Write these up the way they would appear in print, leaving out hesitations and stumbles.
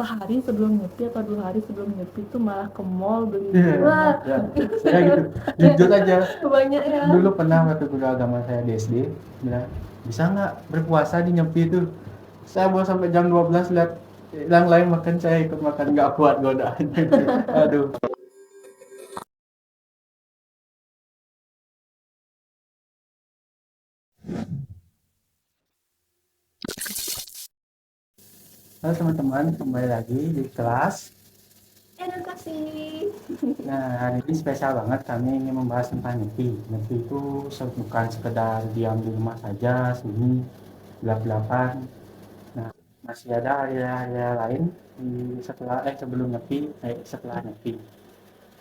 sehari sebelum nyepi atau 2 hari sebelum nyepi tuh malah ke mall beli. Iya, Wah, ya, saya gitu. Jujur aja, banyak ya. dulu pernah waktu guru agama saya di SD bilang, bisa nggak berpuasa di Nyepi itu? Saya baru sampai jam 12 lihat yang lain makan, saya ikut makan, nggak kuat godaan. Aduh. Halo teman-teman, kembali lagi di kelas. Edukasi. Nah, hari ini spesial banget, kami ingin membahas tentang Nyepi. Nyepi itu bukan sekedar diam di rumah saja, sunyi, gelap-gelapan. Nah, masih ada area-area lain di sebelum Nyepi, setelah Nyepi.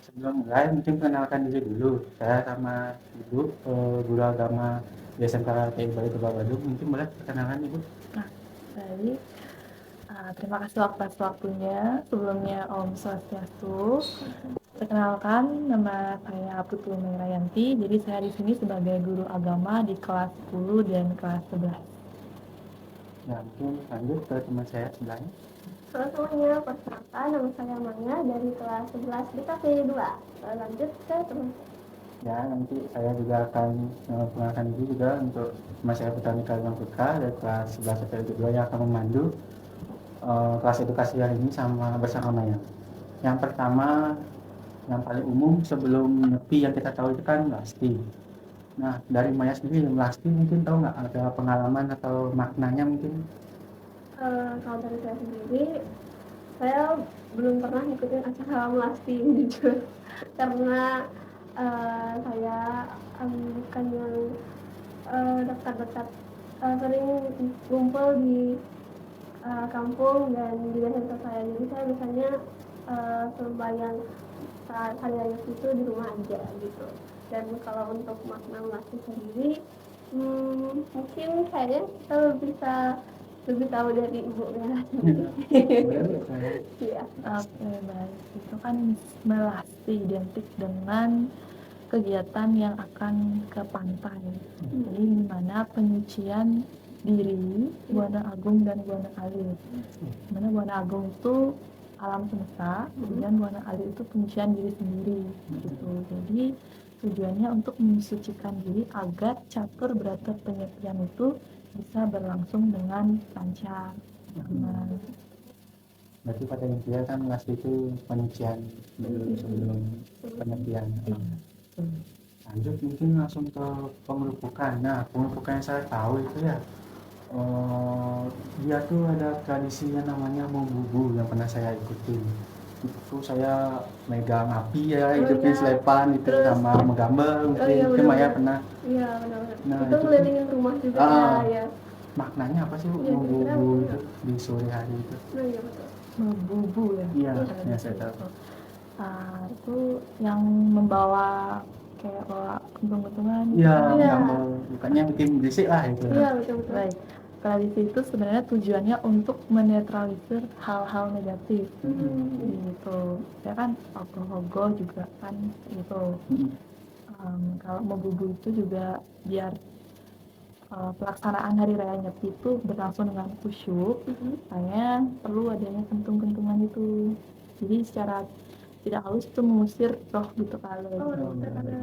Sebelum mulai, mungkin kenalkan diri dulu. Saya sama Ibu, guru agama di SMK TI Bali Tegal Badung. Mungkin boleh perkenalkan Ibu? Nah, baik. Terima kasih atas waktunya. Sebelumnya Om Swastiastu. Perkenalkan, nama saya Putu Merayanti. Jadi saya di sini sebagai guru agama di kelas 10 dan kelas 11. Nah, mungkin lanjut ke teman saya sebelahnya. Halo semuanya, perkenalkan nama saya Maya dari kelas 11 di KPI 2. Lanjut ke teman saya. Ya, nanti saya juga akan mengenalkan diri juga untuk masyarakat petani Kalimantan Putra dari kelas 11 sampai 2 yang akan memandu kelas edukasi hari ini bersama Maya. Yang pertama, yang paling umum sebelum Nyepi yang kita tahu itu kan Lasti. Nah, dari Maya sendiri, Lasti mungkin tahu nggak ada pengalaman atau maknanya mungkin? Kalau dari saya sendiri, saya belum pernah ngikutin acara melasti jujur, karena saya bukan yang dekat-dekat, sering ngumpul di kampung dan di desa saya. Jadi saya biasanya sembahyang saat hari raya itu di rumah aja gitu. Dan kalau untuk makna melasti sendiri, mungkin kayaknya kita lebih tahu dari ibu ya. Iya. Oke, baik. Itu kan melasti identik dengan kegiatan yang akan ke pantai. Jadi di mana penyucian diri Buana Agung dan Buana Alit. Mana Buana Agung itu alam semesta, kemudian Buana Alit itu penyucian diri sendiri gitu. Jadi tujuannya untuk mensucikan diri agar catur berata penyepian itu bisa berlangsung dengan lancar. Berarti pada intinya kan Lasti itu penyucian dulu sebelum penyepian. Lanjut mungkin langsung ke pengelupukan. Nah, pengelupukan yang saya tahu itu ya, dia tuh ada tradisi yang namanya membubu yang pernah saya ikutin. Itu saya megang api ya, hidupin selepan itu sama menggambar mungkin. Mungkin Maya pernah. Iya, benar-benar. Nah, itu ngelilingin rumah juga ya. Maknanya apa sih Iya, membubu itu di sore hari itu? Nah, iya betul. Membubu ya. Iya, ya saya tahu. Itu yang membawa kayak bawa kentung-kentungan. Iya, Iya. bukannya bikin berisik lah itu. Iya, betul-betul. Baik. Tradisi itu sebenarnya tujuannya untuk menetralisir hal-hal negatif. Gitu. Ya kan ogoh-ogoh juga kan gitu. Kalau membubu itu juga biar pelaksanaan hari raya Nyepi itu berlangsung dengan khusyuk, makanya perlu adanya kentung-kentungan itu. Jadi secara tidak halus itu mengusir roh gitu kali.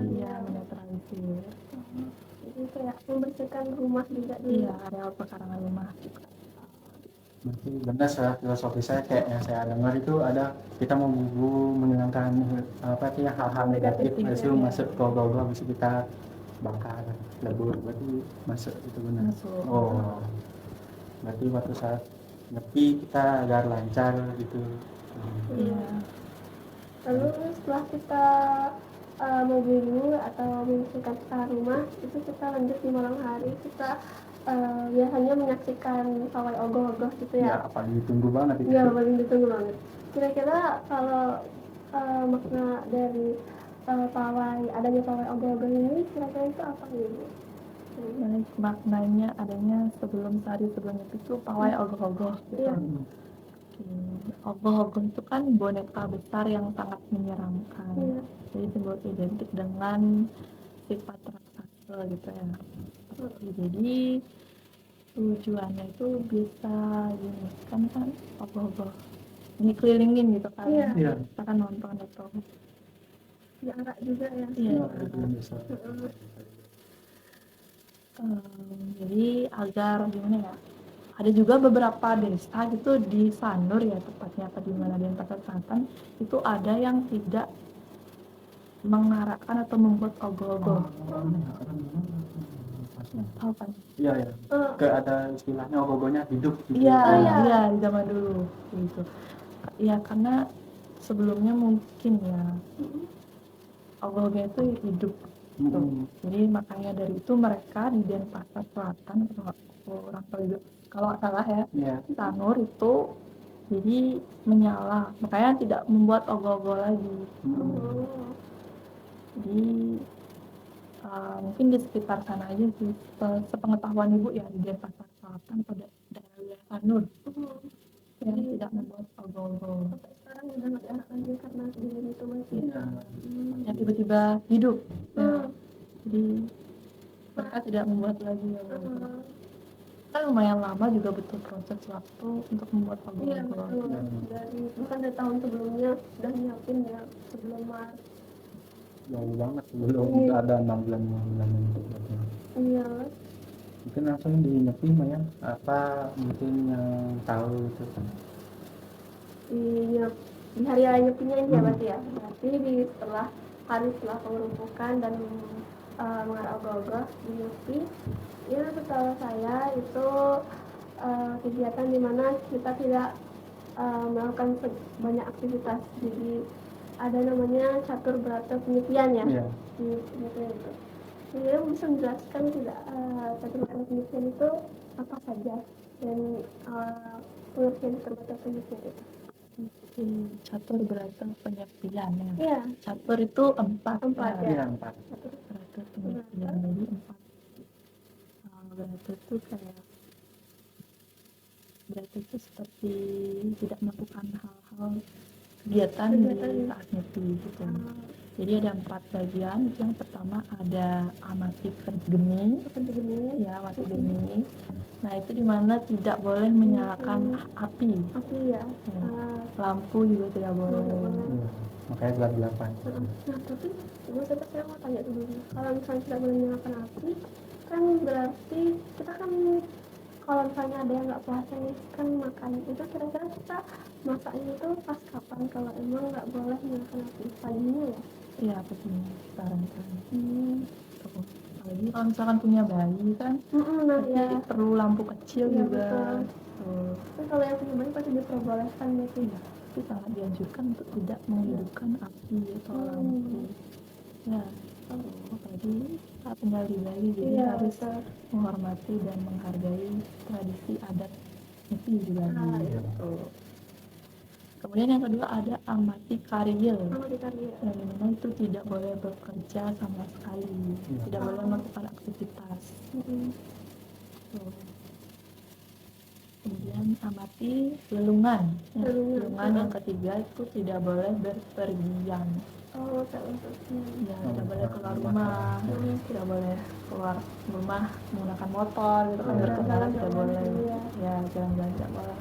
Iya, menetralisir. Jadi kayak membersihkan rumah juga dulu. Iya, areal pekarangan rumah juga. Berarti benar secara filosofi saya kayak yang saya dengar itu ada kita membubu menghilangkan apa sih hal-hal negatif itu masuk ke ogoh-ogoh bisa kita bakar lebur, berarti masuk itu benar. Masuk. Oh, berarti waktu saat nyepi kita agar lancar gitu. Iya. Lalu setelah kita membubu atau membersihkan sekitar rumah, itu kita lanjut di malam hari, kita biasanya menyaksikan pawai ogoh-ogoh gitu Ya, ya. apa ditunggu banget itu. Iya, paling ditunggu banget. Kira-kira kalau makna dari adanya pawai ogoh-ogoh ini kira-kira itu apa nih Bu? Baik, maknanya adanya sehari sebelum itu pawai ogoh-ogoh gitu. Iya. Ogoh-ogoh itu kan boneka besar yang sangat menyeramkan. Iya. Jadi simbol identik dengan sifat raksasa gitu ya. Jadi tujuannya itu bisa gini kan ogoh-ogoh dikelilingin gitu kan. Iya. Iya. Kita kan nonton itu. Jarak juga ya. Iya. Belum bisa. Jadi agar gimana ya, ada juga beberapa desa gitu di Sanur ya tepatnya, atau di mana Denpasar Selatan itu ada yang tidak mengarakkan atau membuat ogoh-ogoh. Tahu kan? Iya, iya. Kayak ada istilahnya ogogonya hidup gitu. Iya, iya. iya di zaman dulu gitu. Ya karena sebelumnya mungkin ya ogoh-ogoh itu hidup. Mm-mm. Jadi makanya dari itu mereka di Denpasar Selatan, orang kalau nggak salah ya, Iya. Sanur itu jadi menyala, makanya tidak membuat ogoh-ogoh lagi. Mm-mm. Jadi mungkin di sekitar sana aja sih, sepengetahuan ibu ya, di Denpasar Selatan pada daerah Sanur yang tidak membuat ogoh-ogoh, Sampai sekarang udah nggak diarahkan dia karena kejadian itu masih. Iya. yang tiba-tiba hidup. Ya. Jadi mereka tidak membuat lagi ogoh-ogoh. Kan lumayan lama juga butuh proses waktu untuk membuat Iya ogoh-ogoh. betul. Dari bukan dari tahun sebelumnya udah nyiapin ya sebelum Maret. Jauh banget belum ada 6 bulan 5 bulan untuk itu. Iya. Mungkin langsung dinyepi mah ya, apa mungkin yang tahu itu kan. Iya. Di hari raya nyepinya ini ya berarti ya. Berarti di setelah pengerupukan dan mengarah ogoh-ogoh di nyepi. Ya setahu saya itu kegiatan dimana kita tidak melakukan banyak aktivitas. Jadi ada namanya catur berata penyepian ya. Iya. Di penyepian itu. Jadi bisa menjelaskan tidak catur berata penyepian itu apa saja dan pengertian catur berata penyepian itu. Catur berata penyepian ya. Iya. Catur itu empat Empat, ya. ya. Iya, 4. Catur Berata penyepian jadi empat. Berata itu kayak berata itu seperti tidak melakukan hal-hal kegiatan di saat nyepi gitu. Jadi ada 4 bagian. Yang pertama ada amati geni, geni. ya amati geni. Nah itu dimana tidak boleh menyalakan api, ya. lampu juga tidak boleh. Iya. Makanya gelap-gelapan. Nah tapi saya mau tanya dulu, kalau misalnya tidak boleh menyalakan api kan berarti kita kan kalau misalnya ada yang nggak puasa nih kan makan itu kira-kira kita masaknya itu pas kapan kalau emang nggak boleh menyalakan api paginya ya? Iya begini sarankan. Apalagi kalau misalkan punya bayi kan, Nah tapi ya. perlu lampu kecil Iya, juga. betul. Tapi kalau yang punya bayi pasti diperbolehkan gitu ya. Tapi sangat dianjurkan untuk tidak menghidupkan api atau lampu. Ya, apalagi saat tinggal di Bali, jadi Iya, harus betul. menghormati dan menghargai tradisi adat Nyepi di Bali. Iya. Kemudian yang kedua ada amati karya. Amati karya. Yang dimana itu tidak boleh bekerja sama sekali, Iya. tidak boleh melakukan aktivitas. Tuh. Kemudian amati lelungan. Ya, lelungan yang ketiga itu tidak boleh berpergian. Oh, untuk Ya, tidak boleh keluar rumah, tidak boleh keluar rumah menggunakan motor gitu kan, berkendara tidak boleh. Ya, jalan-jalan tidak boleh.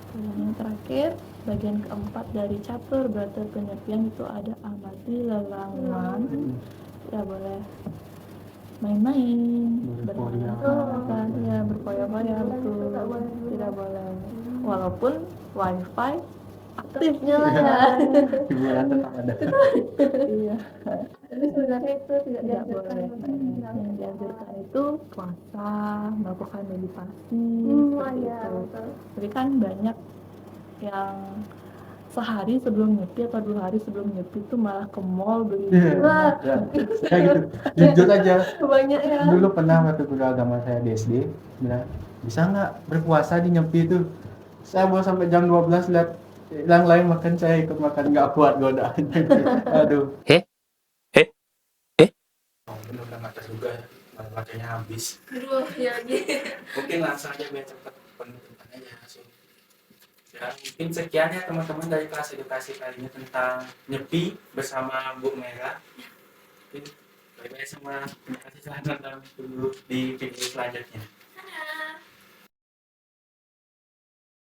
Dan yang terakhir, bagian keempat dari catur berata penyepian itu ada amati lelangan. Tidak boleh main-main, bermain, ya berfoya-foya, betul, tidak boleh. Walaupun wifi aktifnya lah ya. Hiburan tetap ada. Iya. Tapi sebenarnya itu tidak Tidak dianjurkan. boleh. Yang dianjurkan itu puasa, melakukan meditasi, Wah seperti ya, itu. betul. Tapi kan banyak yang sehari sebelum nyepi atau 2 hari sebelum nyepi itu malah ke mall beli. Iya. Ya, saya gitu. Jujur aja. Banyak ya. Dulu pernah waktu guru agama saya di SD bilang, bisa nggak berpuasa di Nyepi itu? Saya bawa sampai jam 12 lihat yang lain makan, saya ikut makan, nggak kuat godaan. Aduh. Belum udah matas juga ya, baterainya habis. Aduh, ya Mungkin langsung aja biar cepat penutupannya ya langsung. Ya, mungkin sekian ya teman-teman dari kelas edukasi kali ini tentang Nyepi bersama Bu Mera. Bye-bye semua. Terima kasih, selamat datang dulu di video selanjutnya.